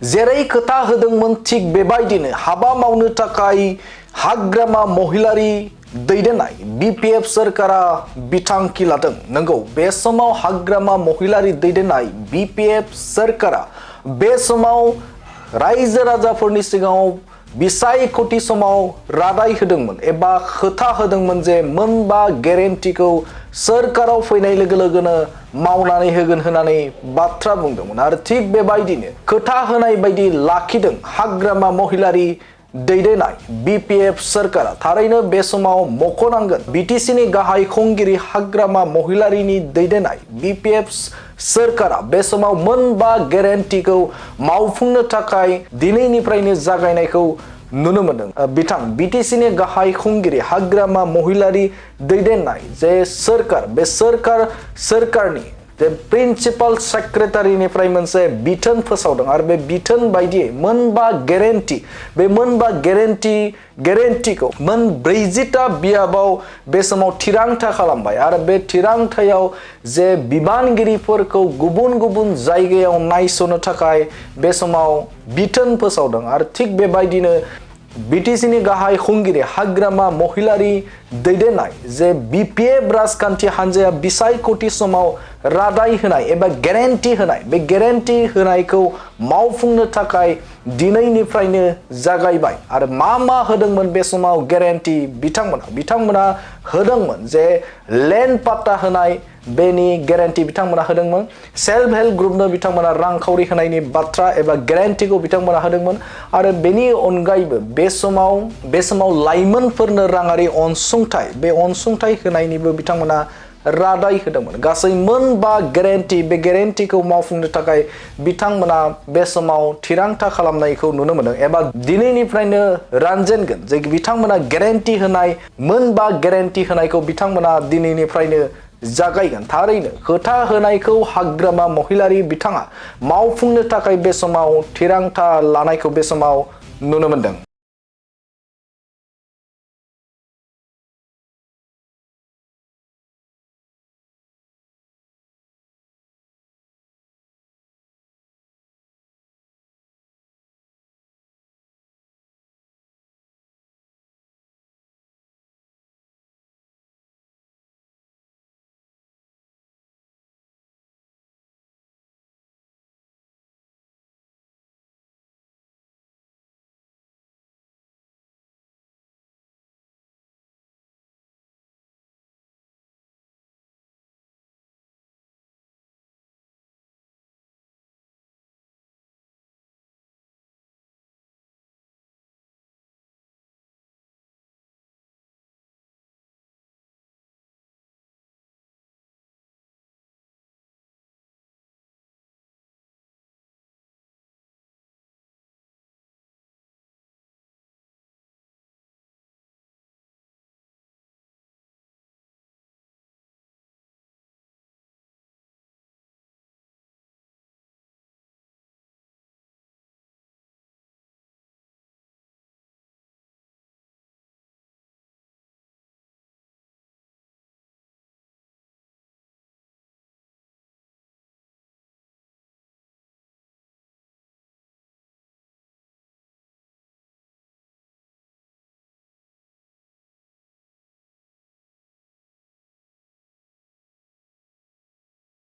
जेरै खोथा होदोंमोन थिग बेबायदिनो हाबा मावनो थाखाय हाग्रामा महिलारि दैदेननाय BPF सोरखारा बिथांखि लादों। नंगौ, बे समाव हाग्रामा महिलारि दैदेननाय BPF सोरखारा बे समाव रायजो राजाफोरनि सिगाङाव बिसायख'थि समाव रादाय होदोंमोन एबा खोथा होदोंमोन जे मोनबा गेरेन्टिखौ सोरखाराव फैनाय लोगो लोगोनो मावनानै होगोन होननानै बाथ्रा बुंदोंमोन आरो थिग बेबायदिनो खोथा होनाय बायदि लाखिदों हाग्रामा महिलारि दैदेननाय BPF सोरखारा। थारैनो बे समाव मख'नांगोन BTCनि गाहाय खुंगिरि हाग्रामा महिलारिनि दैदेननाय BPF सोरखारा बे समाव मोनबा गेरेन्टिखौ मावफुंनो थाखाय दिनैनिफ्रायनो जागायनायखौ नुनो मोनदों। बिथां BTCनि गाहाय खुंगिरि हाग्रामा महिलारि दैदेननाय जे सोरखार, बे सोरखारनि जे प्रिन्सिपाल सेक्रेटारिनिफ्राय मोनसे बिथोन फोसावदों आरो बे बिथोन बायदियै मोनबा गेरेन्टि, बे मोनबा गेरेन्टिखौ मोन 40टा बियाबाव बे समाव थिरांथा खालामबाय आरो बे थिरांथायाव जे बिबानगिरिफोरखौ गुबुन गुबुन जायगायाव नायस'नो थाखाय बे समाव बिथोन फोसावदों आरो थिग बेबायदिनो BTCनि गाहाय खुंगिरि हाग्रामा महिलारि दैदेननाय जे BPF राजखान्थि हान्जाया बिसायख'थि समाव रादाय होनाय एबा गेरेन्टि होनाय, बे गेरेन्टि होनायखौ मावफुंनो थाखाय दिनैनिफ्रायनो जागायबाय आरो मा होदोंमोन बे समाव गेरेन्टि बिथांमोना होदोंमोन जे लेन्ड पाट्टा होनाय, बेनि गेरेन्टि बिथांमोना होदोंमोन। सेल्फ हेल्प ग्रुपनो बिथांमोना रांखावरि होनायनि बाथ्रा एबा गेरेन्टिखौ बिथांमोना होदोंमोन आरो बेनि अनगायैबो बे समाव लाइमोनफोरनो राङारि अनसुंथाइ, बे अनसुंथाइ होनायनिबो बिथांमोना रादाय होदोंमोन। गासै मोनबा गेरेन्टि, बे गेरेन्टिखौ मावफुंनो थाखाय बिथांमोना बे समाव थिरांथा खालामनायखौ नुनो मोनदों एबा दिनैनिफ्रायनो रानजेनगोन जे बिथांमोना गेरेन्टि होनाय, मोनबा गेरेन्टि होनायखौ बिथांमोना दिनैनिफ्रायनो जागायगोन। थारैनो खोथा होनायखौ हाग्रामा महिलारि बिथाङा मावफुंनो थाखाय बे समाव थिरांथा लानायखौ बे समाव नुनो मोनदों।